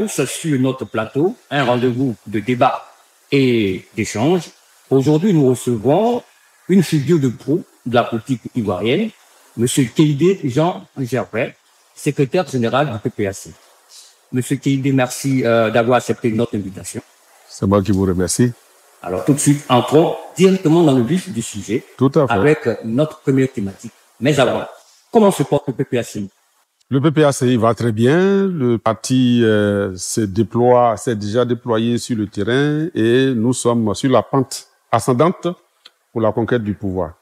Tous sur notre plateau, un rendez-vous de débat et d'échange. Aujourd'hui, nous recevons une figure de proue de la politique ivoirienne, M. Keïdé Jean Gervais, secrétaire général du PPAC. Monsieur Keïdé, merci d'avoir accepté notre invitation. C'est moi qui vous remercie. Alors tout de suite, entrons directement dans le vif du sujet. Tout à fait. Avec notre première thématique. Mais avant, comment se porte le PPACI? Le PPACI va très bien. Le parti s'est déjà déployé sur le terrain et nous sommes sur la pente ascendante pour la conquête du pouvoir.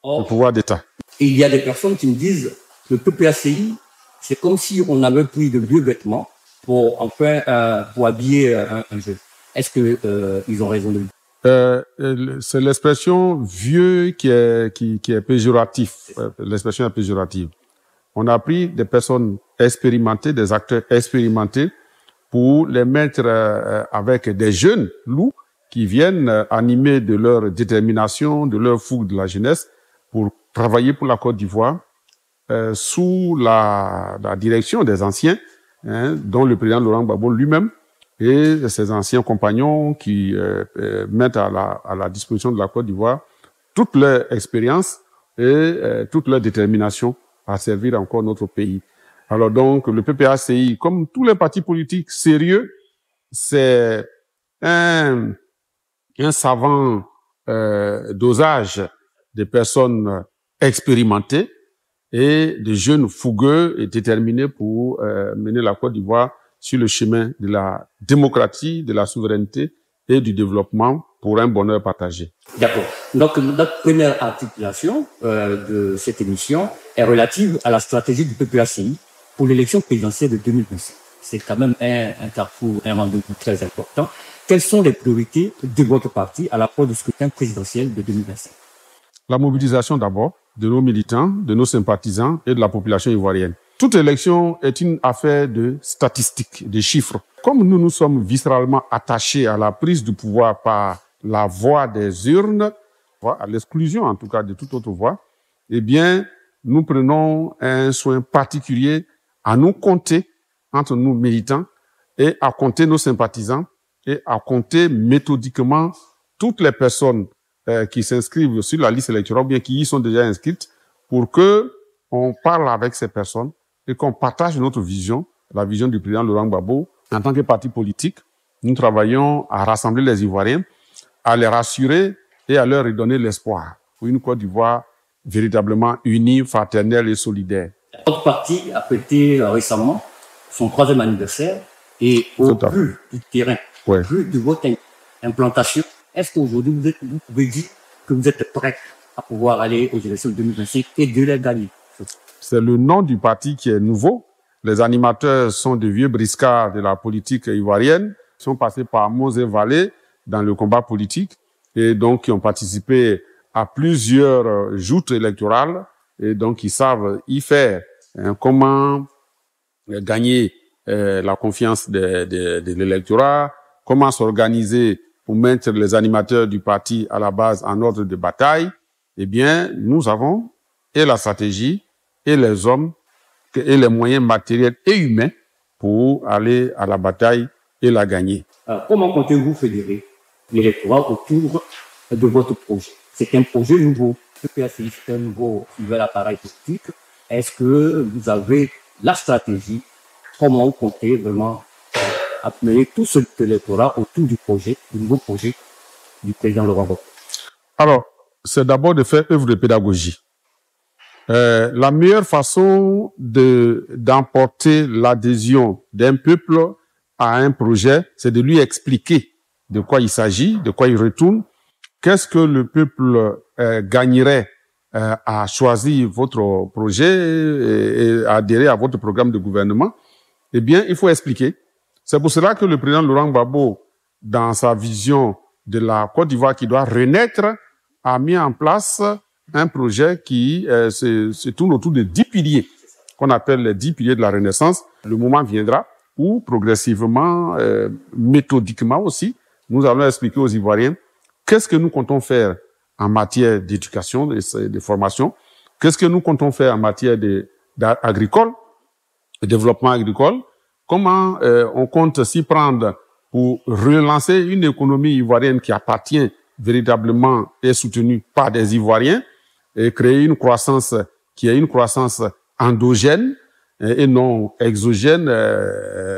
Le pouvoir d'État. Il y a des personnes qui me disent que le PPACI, c'est comme si on avait pris de vieux vêtements pour habiller un jeu. Est-ce que ils ont raison de dire? C'est l'expression vieux qui est péjoratif. L'expression est péjorative. On a pris des personnes expérimentées, des acteurs expérimentés, pour les mettre avec des jeunes loups qui viennent animés de leur détermination, de leur fougue de la jeunesse, pour travailler pour la Côte d'Ivoire sous la direction des anciens, dont le président Laurent Gbagbo lui-même et ses anciens compagnons qui mettent à la disposition de la Côte d'Ivoire toute leur expérience et toute leur détermination à servir encore notre pays. Alors donc, le PPACI, comme tous les partis politiques sérieux, c'est un savant dosage de personnes expérimentées et de jeunes fougueux et déterminés pour mener la Côte d'Ivoire sur le chemin de la démocratie, de la souveraineté et du développement pour un bonheur partagé. D'accord. Donc, notre première articulation de cette émission est relative à la stratégie du PPACI pour l'élection présidentielle de 2025. C'est quand même un carrefour, un rendez-vous très important. Quelles sont les priorités de votre parti à l'approche du scrutin présidentiel de 2025? La mobilisation d'abord de nos militants, de nos sympathisants et de la population ivoirienne. Toute élection est une affaire de statistiques, de chiffres. Comme nous sommes viscéralement attachés à la prise du pouvoir par la voie des urnes, à l'exclusion en tout cas de toute autre voie, eh bien, nous prenons un soin particulier à nous compter entre nous militants et à compter nos sympathisants et à compter méthodiquement toutes les personnes qui s'inscrivent sur la liste électorale ou bien qui y sont déjà inscrites pour que on parle avec ces personnes et qu'on partage notre vision, la vision du président Laurent Gbagbo. En tant que parti politique, nous travaillons à rassembler les Ivoiriens, à les rassurer et à leur redonner l'espoir pour une Côte d'Ivoire véritablement unie, fraternelle et solidaire. Notre parti a fêté récemment son 3e anniversaire et au vu du terrain, au vu de votre implantation, est-ce qu'aujourd'hui vous pouvez dire que vous êtes prêt à pouvoir aller aux élections de 2025 et de les gagner? C'est le nom du parti qui est nouveau. Les animateurs sont de vieux briscards de la politique ivoirienne, sont passés par monts et vallées dans le combat politique et donc qui ont participé à plusieurs joutes électorales et donc ils savent y faire comment gagner la confiance de l'électorat, comment s'organiser pour mettre les animateurs du parti à la base en ordre de bataille. Eh bien, nous avons et la stratégie et les hommes et les moyens matériels et humains pour aller à la bataille et la gagner. Comment comptez-vous fédérer l'électorat autour de votre projet? C'est un projet nouveau. Le PPACI, c'est un nouvel appareil politique. Est-ce que vous avez la stratégie? Comment vous comptez vraiment amener tout cet électorat autour du nouveau projet du président Laurent Gbagbo? Alors, c'est d'abord de faire œuvre de pédagogie. La meilleure façon d'emporter l'adhésion d'un peuple à un projet, c'est de lui expliquer de quoi il s'agit, de quoi il retourne, qu'est-ce que le peuple gagnerait à choisir votre projet et à adhérer à votre programme de gouvernement. Eh bien, il faut expliquer. C'est pour cela que le président Laurent Gbagbo, dans sa vision de la Côte d'Ivoire qui doit renaître, a mis en place un projet qui se tourne autour de 10 piliers, qu'on appelle les 10 piliers de la Renaissance. Le moment viendra où, progressivement, méthodiquement aussi, nous allons expliquer aux Ivoiriens qu'est-ce que nous comptons faire en matière d'éducation, de formation, qu'est-ce que nous comptons faire en matière agricole, de développement agricole, comment on compte s'y prendre pour relancer une économie ivoirienne qui appartient véritablement et soutenue par des Ivoiriens et créer une croissance qui est une croissance endogène et non exogène,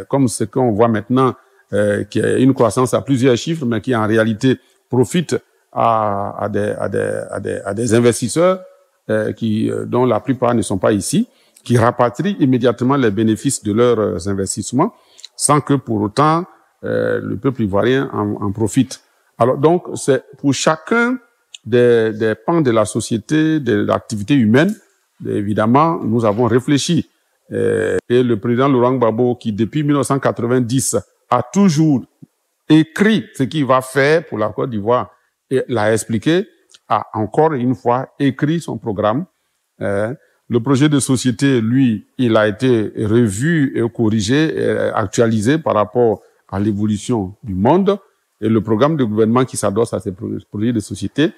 comme ce qu'on voit maintenant, qui est une croissance à plusieurs chiffres, mais qui en réalité profite à des investisseurs dont la plupart ne sont pas ici, qui rapatrient immédiatement les bénéfices de leurs investissements, sans que pour autant le peuple ivoirien en profite. Alors donc, c'est pour chacun des pans de la société, de l'activité humaine, évidemment, nous avons réfléchi. Et le président Laurent Gbagbo, qui depuis 1990 a toujours écrit ce qu'il va faire pour la Côte d'Ivoire et l'a expliqué, a encore une fois écrit son programme. Le projet de société, lui, il a été revu et corrigé, et actualisé par rapport à l'évolution du monde. Et le programme de gouvernement qui s'adosse à ces projets de société,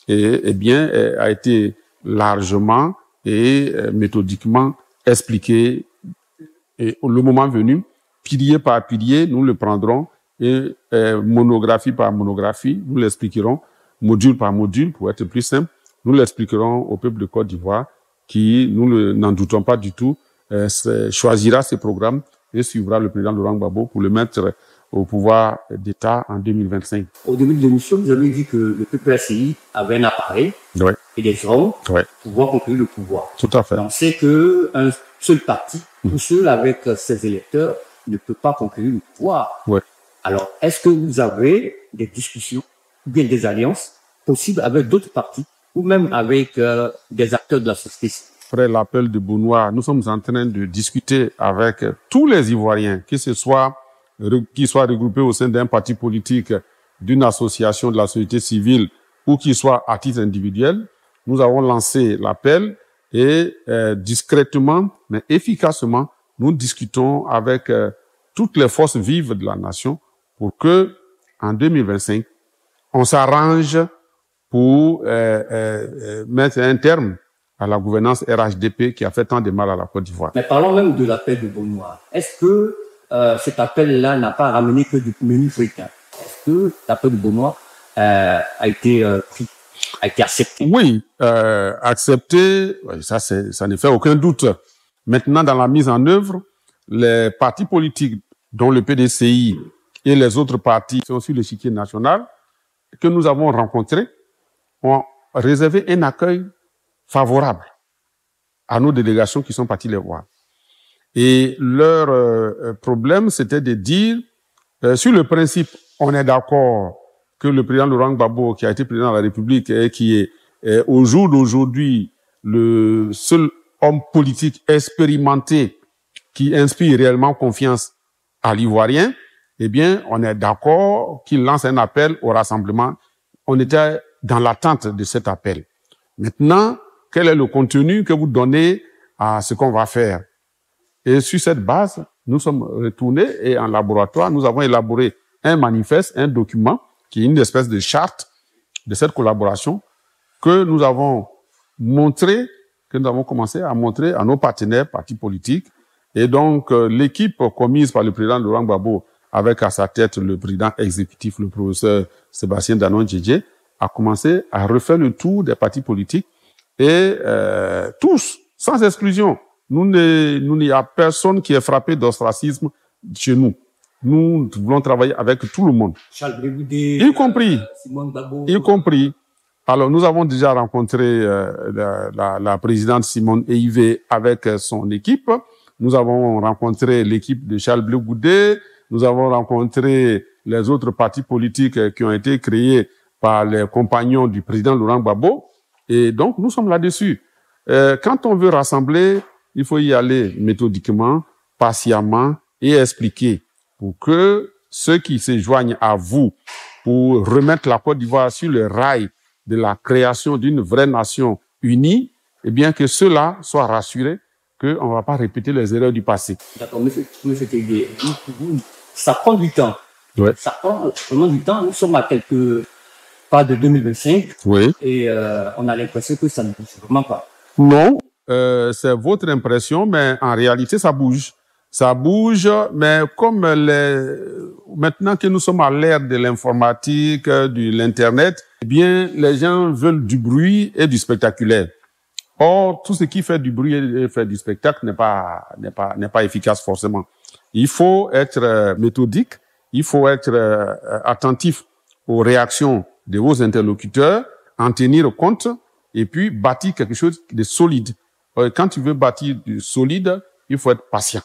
a été largement et méthodiquement expliqué. Et le moment venu, pilier par pilier, nous le prendrons et monographie par monographie, nous l'expliquerons, module par module, pour être plus simple, nous l'expliquerons au peuple de Côte d'Ivoire qui, nous n'en doutons pas du tout, choisira ces programmes et suivra le président Laurent Gbagbo pour le mettre au pouvoir d'État en 2025. Au début de l'émission, vous avez dit que le PPACI avait un appareil et des hommes pour pouvoir conquérir le pouvoir. Tout à fait. On sait qu'un seul parti, tout seul avec ses électeurs, ne peut pas conquérir le pouvoir. Alors, est-ce que vous avez des discussions ou bien des alliances possibles avec d'autres partis ou même avec des acteurs de la société civile? Après l'appel de Benoît, nous sommes en train de discuter avec tous les Ivoiriens, qu'ils soient regroupés au sein d'un parti politique, d'une association de la société civile ou qu'ils soient à titre individuel. Nous avons lancé l'appel et discrètement mais efficacement, nous discutons avec toutes les forces vives de la nation pour que en 2025, on s'arrange pour mettre un terme à la gouvernance RHDP qui a fait tant de mal à la Côte d'Ivoire. Mais parlons même de l'appel de Benoît. Est-ce que cet appel-là n'a pas ramené que du menu africain? Est-ce que l'appel de Benoît a été pris, a été accepté? Oui, accepté, ça ne fait aucun doute. Maintenant, dans la mise en œuvre, les partis politiques, dont le PDCI et les autres partis qui sont sur l'échiquier national, que nous avons rencontrés, ont réservé un accueil favorable à nos délégations qui sont parties les voir. Et leur problème, c'était de dire, sur le principe, on est d'accord que le président Laurent Gbagbo, qui a été président de la République et qui est au jour d'aujourd'hui le seul homme politique expérimenté qui inspire réellement confiance à l'Ivoirien, eh bien, on est d'accord qu'il lance un appel au rassemblement. On était dans l'attente de cet appel. Maintenant, quel est le contenu que vous donnez à ce qu'on va faire? Et sur cette base, nous sommes retournés et en laboratoire, nous avons élaboré un manifeste, un document qui est une espèce de charte de cette collaboration que nous avons montré, que nous avons commencé à montrer à nos partenaires, partis politiques. Et donc, l'équipe commise par le président Laurent Gbagbo, avec à sa tête le président exécutif, le professeur Sébastien Danon Djedje, a commencé à refaire le tour des partis politiques et tous, sans exclusion. Il n'y a personne qui est frappé d'ostracisme chez nous. Nous voulons travailler avec tout le monde. Charles Blegoudé, y compris. Simone Gbagbo. Y compris. Alors, nous avons déjà rencontré la présidente Simone Eivé avec son équipe. Nous avons rencontré l'équipe de Charles Blegoudé. Nous avons rencontré les autres partis politiques qui ont été créés par les compagnons du président Laurent Gbagbo. Et donc, nous sommes là-dessus. Quand on veut rassembler, il faut y aller méthodiquement, patiemment et expliquer pour que ceux qui se joignent à vous pour remettre la Côte d'Ivoire sur le rail de la création d'une vraie nation unie, eh bien que ceux-là soient rassurés qu'on ne va pas répéter les erreurs du passé. D'accord, monsieur Tégué, ça prend du temps. Ouais. Ça prend vraiment du temps. Nous sommes à quelques pas de 2025. Oui. Et on a l'impression que ça ne bouge vraiment pas. Non, c'est votre impression, mais en réalité, ça bouge. Ça bouge, mais comme maintenant que nous sommes à l'ère de l'informatique, de l'Internet, eh bien, les gens veulent du bruit et du spectaculaire. Or, tout ce qui fait du bruit et fait du spectacle n'est pas efficace forcément. Il faut être méthodique, il faut être attentif aux réactions de vos interlocuteurs, en tenir compte et puis bâtir quelque chose de solide. Quand tu veux bâtir du solide, il faut être patient.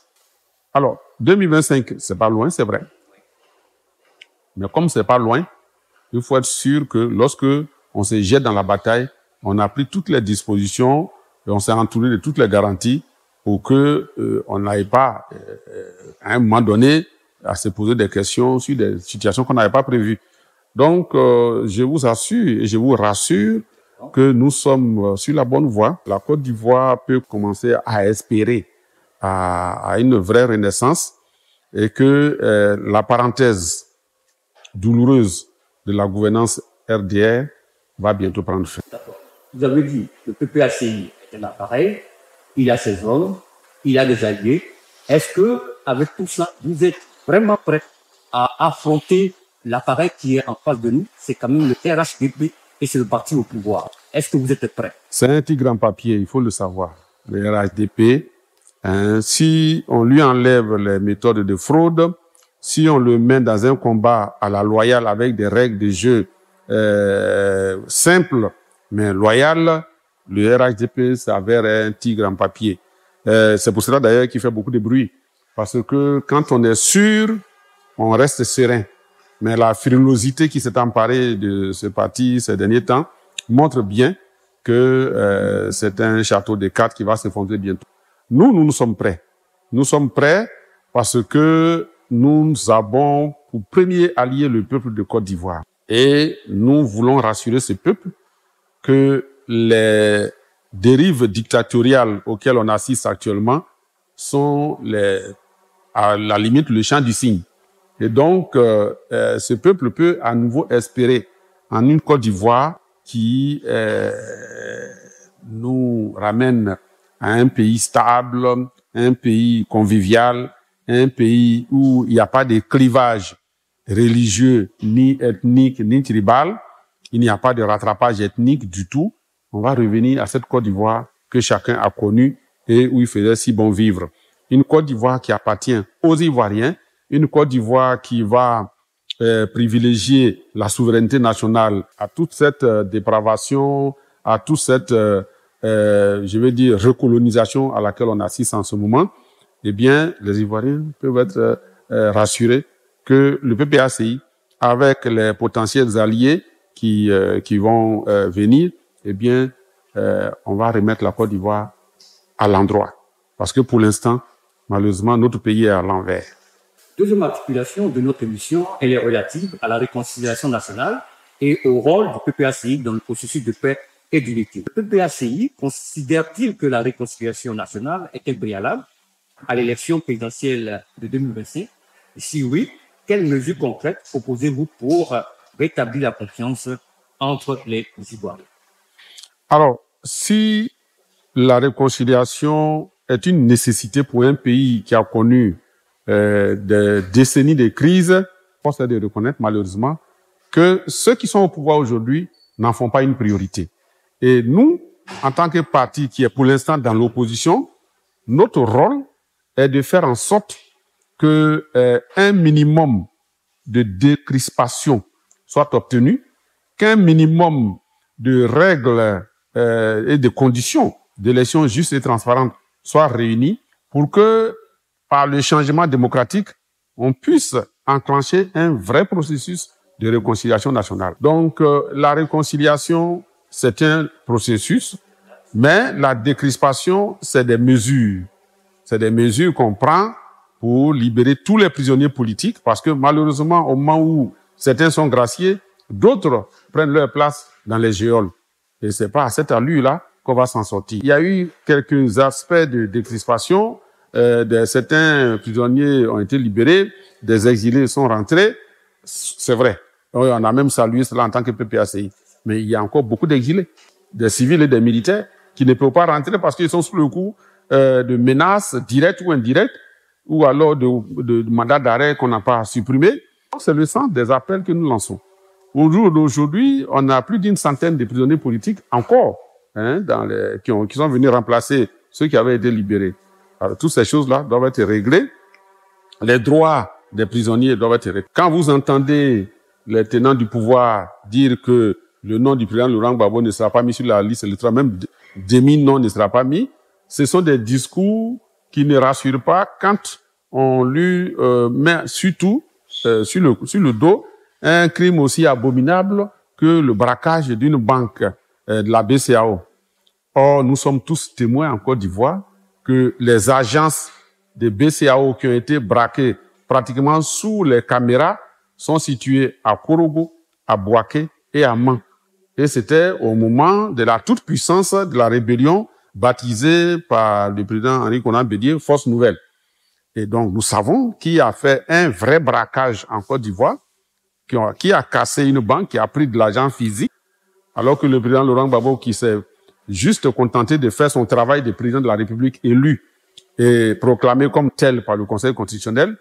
Alors, 2025, c'est pas loin, c'est vrai. Mais comme c'est pas loin, il faut être sûr que lorsque on se jette dans la bataille, on a pris toutes les dispositions et on s'est entouré de toutes les garanties pour que on n'aille pas, à un moment donné, à se poser des questions sur des situations qu'on n'avait pas prévues. Donc, je vous assure et je vous rassure que nous sommes sur la bonne voie. La Côte d'Ivoire peut commencer à espérer à une vraie renaissance et que la parenthèse douloureuse de la gouvernance RDR va bientôt prendre fin. D'accord. Vous avez dit, le PPACI est un appareil, il a ses hommes, il a des alliés. Est-ce que, avec tout ça, vous êtes vraiment prêt à affronter l'appareil qui est en face de nous? C'est quand même le RHDP et c'est le parti au pouvoir. Est-ce que vous êtes prêt? C'est un tigre en papier, il faut le savoir. Le RHDP, si on lui enlève les méthodes de fraude, si on le met dans un combat à la loyale avec des règles de jeu simples mais loyales, le RHDP s'avère un tigre en papier. C'est pour cela d'ailleurs qu'il fait beaucoup de bruit. Parce que quand on est sûr, on reste serein. Mais la frilosité qui s'est emparée de ce parti ces derniers temps montre bien que c'est un château de cartes qui va s'effondrer bientôt. Nous sommes prêts. Nous sommes prêts parce que nous avons pour premier allié le peuple de Côte d'Ivoire. Et nous voulons rassurer ce peuple que les dérives dictatoriales auxquelles on assiste actuellement sont à la limite le champ du cygne. Et donc, ce peuple peut à nouveau espérer en une Côte d'Ivoire qui nous ramène à un pays stable, un pays convivial, un pays où il n'y a pas de clivage religieux, ni ethnique, ni tribal. Il n'y a pas de rattrapage ethnique du tout. On va revenir à cette Côte d'Ivoire que chacun a connue et où il faisait si bon vivre. Une Côte d'Ivoire qui appartient aux Ivoiriens, une Côte d'Ivoire qui va privilégier la souveraineté nationale à toute cette dépravation, à toute cette, je veux dire, recolonisation à laquelle on assiste en ce moment. Eh bien, les Ivoiriens peuvent être rassurés que le PPACI, avec les potentiels alliés qui vont venir, eh bien, on va remettre la Côte d'Ivoire à l'endroit. Parce que pour l'instant, malheureusement, notre pays est à l'envers. Deuxième articulation de notre émission, elle est relative à la réconciliation nationale et au rôle du PPACI dans le processus de paix et d'unité. Le PPACI considère-t-il que la réconciliation nationale est un préalable à l'élection présidentielle de 2025? Et si oui, quelles mesures concrètes proposez-vous pour rétablir la confiance entre les Ivoiriens? Alors, si la réconciliation est une nécessité pour un pays qui a connu des décennies de crise, force est de reconnaître malheureusement que ceux qui sont au pouvoir aujourd'hui n'en font pas une priorité. Et nous, en tant que parti qui est pour l'instant dans l'opposition, notre rôle est de faire en sorte que un minimum de décrispation soit obtenu, qu'un minimum de règles et de conditions d'élections justes et transparentes soient réunies pour que, par le changement démocratique, on puisse enclencher un vrai processus de réconciliation nationale. Donc, la réconciliation, c'est un processus, mais la décrispation, c'est des mesures. C'est des mesures qu'on prend pour libérer tous les prisonniers politiques, parce que malheureusement, au moment où certains sont graciés, d'autres prennent leur place dans les geôles. Et c'est pas à cette allure-là qu'on va s'en sortir. Il y a eu quelques aspects de décrispation. Certains prisonniers ont été libérés, des exilés sont rentrés. C'est vrai. On a même salué cela en tant que PPACI. Mais il y a encore beaucoup d'exilés, des civils et des militaires, qui ne peuvent pas rentrer parce qu'ils sont sous le coup de menaces directes ou indirectes, ou alors de mandat d'arrêt qu'on n'a pas supprimé. C'est le sens des appels que nous lançons. Au jour d'aujourd'hui, on a plus d'une centaine de prisonniers politiques encore, hein, qui sont venus remplacer ceux qui avaient été libérés. Alors, toutes ces choses-là doivent être réglées. Les droits des prisonniers doivent être réglés. Quand vous entendez les tenants du pouvoir dire que le nom du président Laurent Gbagbo ne sera pas mis sur la liste électorale, même demi-nom ne sera pas mis, ce sont des discours qui ne rassurent pas quand on lui met surtout sur le dos un crime aussi abominable que le braquage d'une banque de la BCEAO. Or, nous sommes tous témoins en Côte d'Ivoire que les agences de BCEAO qui ont été braquées pratiquement sous les caméras sont situées à Korogo, à Bouaké et à Man. Et c'était au moment de la toute-puissance de la rébellion baptisée par le président Henri Konan Bédié, Force Nouvelle. Et donc, nous savons qui a fait un vrai braquage en Côte d'Ivoire, qui a cassé une banque, qui a pris de l'argent physique, alors que le président Laurent Gbagbo, qui s'est juste contenté de faire son travail de président de la République élu et proclamé comme tel par le Conseil constitutionnel,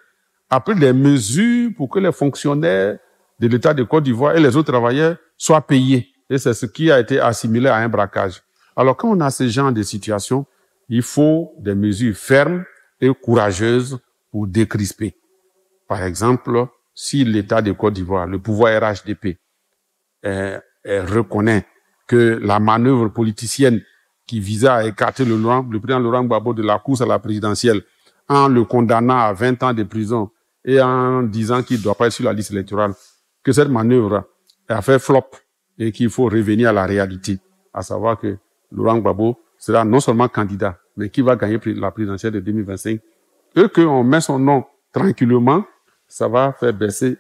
a pris des mesures pour que les fonctionnaires de l'État de Côte d'Ivoire et les autres travailleurs soient payés. Et c'est ce qui a été assimilé à un braquage. Alors, quand on a ce genre de situation, il faut des mesures fermes et courageuses pour décrisper. Par exemple, si l'État de Côte d'Ivoire, le pouvoir RHDP, reconnaît que la manœuvre politicienne qui visait à écarter le président Laurent Gbagbo de la course à la présidentielle en le condamnant à 20 ans de prison et en disant qu'il ne doit pas être sur la liste électorale, que cette manœuvre a fait flop et qu'il faut revenir à la réalité, à savoir que Laurent Gbagbo sera non seulement candidat, mais qui va gagner la présidentielle de 2025, et qu'on met son nom tranquillement, ça va faire baisser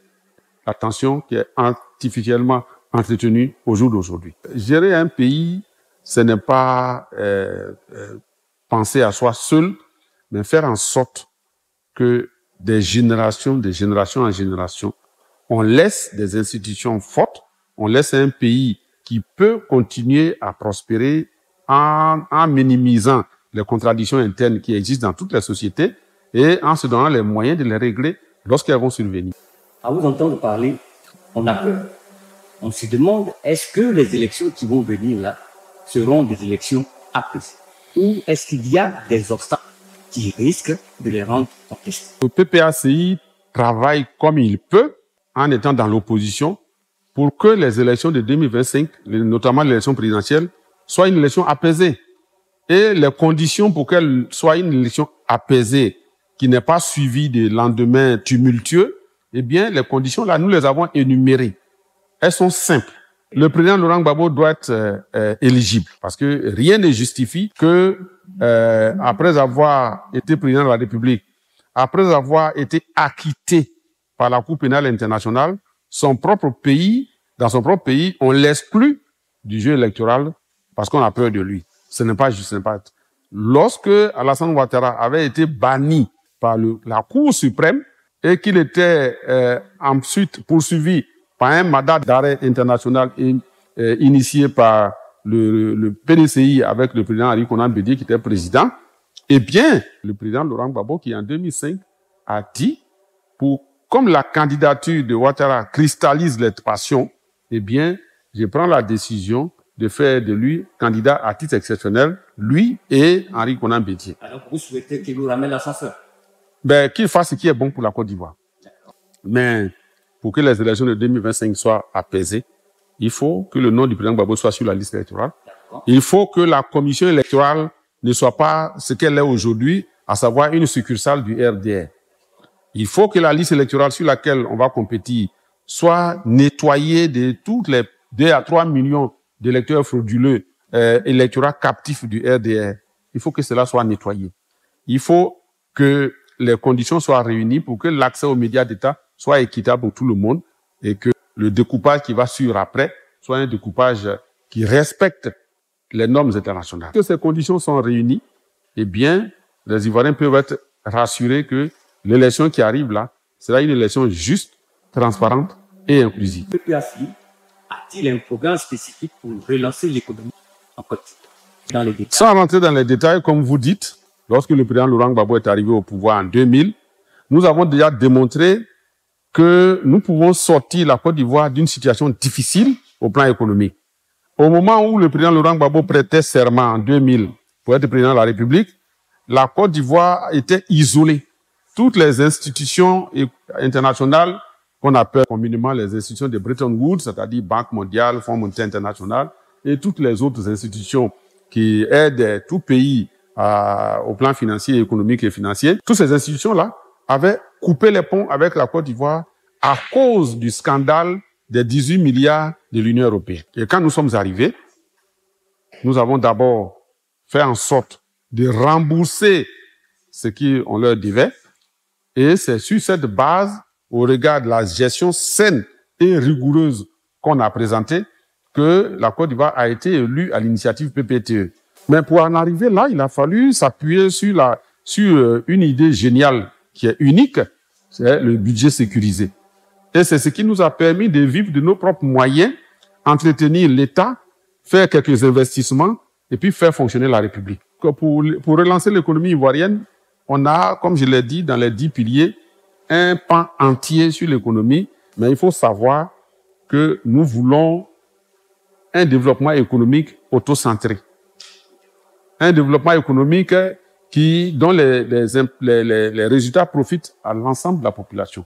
la tension qui est artificiellement entretenue au jour d'aujourd'hui. Gérer un pays, ce n'est pas penser à soi seul, mais faire en sorte que de génération en génération, on laisse des institutions fortes, on laisse un pays qui peut continuer à prospérer en minimisant les contradictions internes qui existent dans toutes les sociétés et en se donnant les moyens de les régler lorsqu'elles vont survenir. À vous entendre parler, on a peur. On se demande, est-ce que les élections qui vont venir là seront des élections apaisées? Ou est-ce qu'il y a des obstacles qui risquent de les rendre contestés? Le PPACI travaille comme il peut en étant dans l'opposition pour que les élections de 2025, notamment l'élection présidentielle, soient une élection apaisée. Et les conditions pour qu'elle soit une élection apaisée, qui n'est pas suivie de lendemains tumultueux, eh bien, les conditions là, nous les avons énumérées. Elles sont simples. Le président Laurent Gbagbo doit être éligible parce que rien ne justifie que, après avoir été président de la République, après avoir été acquitté par la Cour pénale internationale, dans son propre pays, on l'exclut du jeu électoral parce qu'on a peur de lui. Ce n'est pas juste, ce n'est pas. Lorsque Alassane Ouattara avait été banni par la Cour suprême et qu'il était ensuite poursuivi par un mandat d'arrêt international initié par le PDCI avec le président Henri Konan Bédié qui était président, eh bien, le président Laurent Gbagbo qui en 2005 a dit, comme la candidature de Ouattara cristallise les passions, eh bien, je prends la décision de faire de lui candidat à titre exceptionnel, lui et Henri Konan Bédié. Alors, vous souhaitez qu'il vous ramène l'ascenseur? Ben, qu'il fasse ce qui est bon pour la Côte d'Ivoire. Mais, pour que les élections de 2025 soient apaisées, il faut que le nom du président Gbagbo soit sur la liste électorale. Il faut que la commission électorale ne soit pas ce qu'elle est aujourd'hui, à savoir une succursale du RDR. Il faut que la liste électorale sur laquelle on va compétir soit nettoyée de toutes les 2 à 3 millions d'électeurs frauduleux, électorats captifs du RDR. Il faut que cela soit nettoyé. Il faut que les conditions soient réunies pour que l'accès aux médias d'État soit équitable pour tout le monde et que le découpage qui va suivre après soit un découpage qui respecte les normes internationales. Que ces conditions sont réunies, eh bien, les Ivoiriens peuvent être rassurés que l'élection qui arrive là sera une élection juste, transparente et inclusive. Le PPACI a-t-il un programme spécifique pour relancer l'économie en Côte d'Ivoire? Sans rentrer dans les détails, comme vous dites, lorsque le président Laurent Gbagbo est arrivé au pouvoir en 2000, nous avons déjà démontré que nous pouvons sortir la Côte d'Ivoire d'une situation difficile au plan économique. Au moment où le président Laurent Gbagbo prêtait serment en 2000 pour être président de la République, la Côte d'Ivoire était isolée. Toutes les institutions internationales qu'on appelle communément les institutions de Bretton Woods, c'est-à-dire Banque mondiale, Fonds monétaire international, et toutes les autres institutions qui aident tout pays au plan financier, économique et financier, toutes ces institutions-là avaient coupé les ponts avec la Côte d'Ivoire à cause du scandale des 18 milliards de l'Union européenne. Et quand nous sommes arrivés, nous avons d'abord fait en sorte de rembourser ce qu'on leur devait, et c'est sur cette base, au regard de la gestion saine et rigoureuse qu'on a présentée, que la Côte d'Ivoire a été élue à l'initiative PPTE. Mais pour en arriver là, il a fallu s'appuyer sur une idée géniale qui est unique, c'est le budget sécurisé. Et c'est ce qui nous a permis de vivre de nos propres moyens, entretenir l'État, faire quelques investissements et puis faire fonctionner la République. Pour relancer l'économie ivoirienne, on a, comme je l'ai dit, dans les 10 piliers, un pan entier sur l'économie, mais il faut savoir que nous voulons un développement économique autocentré. Un développement économique dont les résultats profitent à l'ensemble de la population.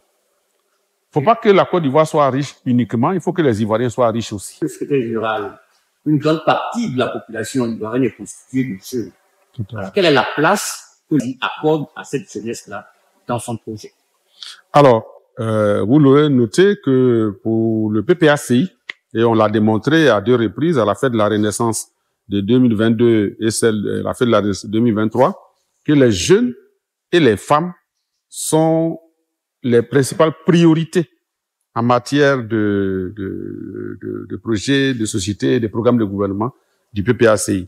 Il ne faut pas que la Côte d'Ivoire soit riche uniquement, il faut que les Ivoiriens soient riches aussi. Le secrétaire général, une grande partie de la population ivoirienne est constituée de jeunes. Alors, quelle est la place que l'on accorde à cette jeunesse-là dans son projet? Alors, vous l'aurez noté que pour le PPACI, et on l'a démontré à 2 reprises, à la fête de la Renaissance de 2022 et la fête de la Renaissance 2023, que les jeunes et les femmes sont les principales priorités en matière de projets de société et de programmes de gouvernement du PPACI.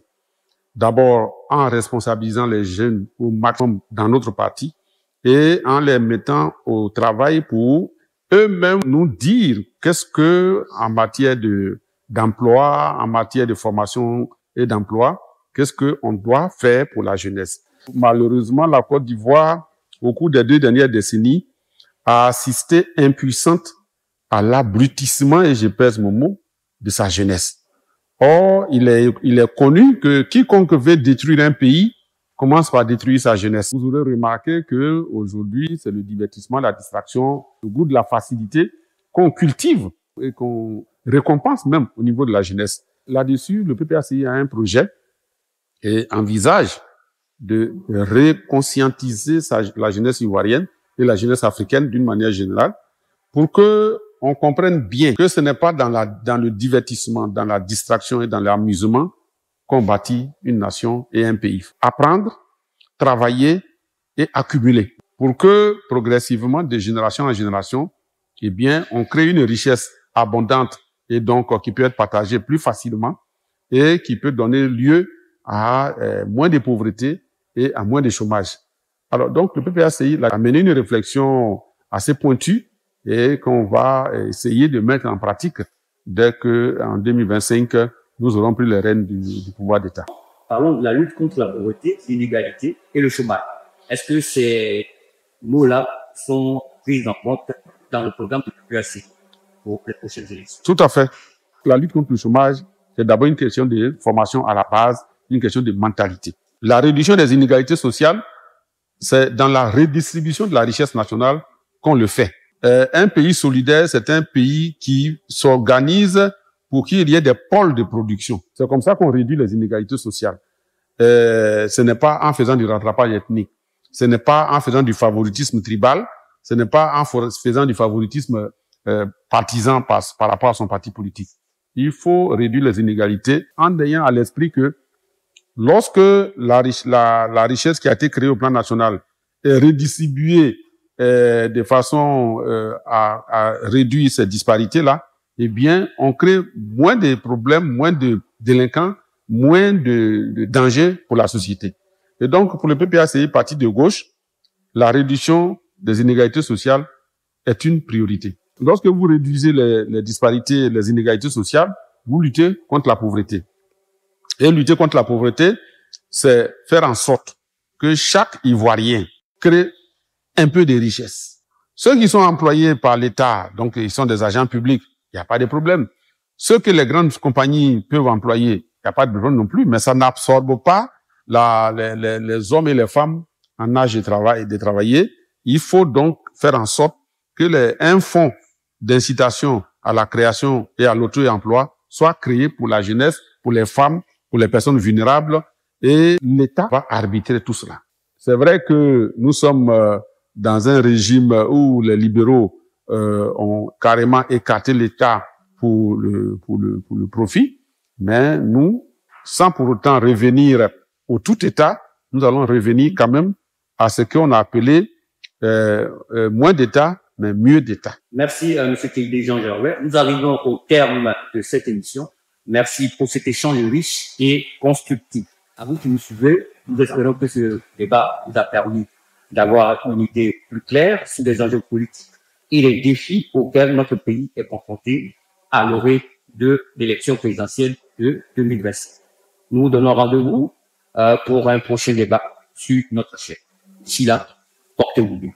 D'abord, en responsabilisant les jeunes au maximum dans notre parti et en les mettant au travail pour eux-mêmes nous dire qu'est-ce que, en matière d'emploi, en matière de formation et d'emploi, qu'est-ce qu'on doit faire pour la jeunesse. Malheureusement, la Côte d'Ivoire, au cours des 2 dernières décennies, a assisté impuissante à l'abrutissement, et je pèse mon mot, de sa jeunesse. Or, il est connu que quiconque veut détruire un pays commence par détruire sa jeunesse. Vous aurez remarqué que aujourd'hui, c'est le divertissement, la distraction, le goût de la facilité qu'on cultive et qu'on récompense même au niveau de la jeunesse. Là-dessus, le PPACI a un projet et envisage de reconscientiser la jeunesse ivoirienne et la jeunesse africaine d'une manière générale pour que on comprenne bien que ce n'est pas dans le divertissement, dans la distraction et dans l'amusement qu'on bâtit une nation et un pays. Apprendre, travailler et accumuler pour que progressivement, de génération en génération, eh bien, on crée une richesse abondante et donc qui peut être partagée plus facilement et qui peut donner lieu à moins de pauvreté et à moins de chômage. Alors donc, le PPACI a mené une réflexion assez pointue et qu'on va essayer de mettre en pratique dès que en 2025, nous aurons pris les rênes du pouvoir d'État. Parlons de la lutte contre la pauvreté, l'inégalité et le chômage. Est-ce que ces mots-là sont pris en compte dans le programme du PPACI pour les prochaines élections? Tout à fait. La lutte contre le chômage, c'est d'abord une question de formation à la base, une question de mentalité. La réduction des inégalités sociales, c'est dans la redistribution de la richesse nationale qu'on le fait. Un pays solidaire, c'est un pays qui s'organise pour qu'il y ait des pôles de production. C'est comme ça qu'on réduit les inégalités sociales. Ce n'est pas en faisant du rattrapage ethnique. Ce n'est pas en faisant du favoritisme tribal. Ce n'est pas en faisant du favoritisme partisan par rapport à son parti politique. Il faut réduire les inégalités en ayant à l'esprit que lorsque la richesse qui a été créée au plan national est redistribuée de façon à réduire ces disparités-là, eh bien, on crée moins de problèmes, moins de délinquants, moins de dangers pour la société. Et donc, pour le PPACI, parti de gauche, la réduction des inégalités sociales est une priorité. Lorsque vous réduisez les disparités, les inégalités sociales, vous luttez contre la pauvreté. Et lutter contre la pauvreté, c'est faire en sorte que chaque Ivoirien crée un peu de richesse. Ceux qui sont employés par l'État, donc ils sont des agents publics, il n'y a pas de problème. Ceux que les grandes compagnies peuvent employer, il n'y a pas de problème non plus, mais ça n'absorbe pas les hommes et les femmes en âge de travailler. Il faut donc faire en sorte que un fonds d'incitation à la création et à l'auto-emploi soit créé pour la jeunesse, pour les femmes, pour les personnes vulnérables, et l'État va arbitrer tout cela. C'est vrai que nous sommes dans un régime où les libéraux ont carrément écarté l'État pour le profit, mais nous, sans pour autant revenir au tout État, nous allons revenir quand même à ce qu'on a appelé moins d'État, mais mieux d'État. Merci à M. Kildé Jean Gervais. Nous arrivons au terme de cette émission. Merci pour cet échange riche et constructif. À vous qui nous suivez, nous espérons que ce débat vous a permis d'avoir une idée plus claire sur les enjeux politiques et les défis auxquels notre pays est confronté à l'orée de l'élection présidentielle de 2026. Nous vous donnons rendez-vous pour un prochain débat sur notre chaîne. D'ici là, portez-vous bien.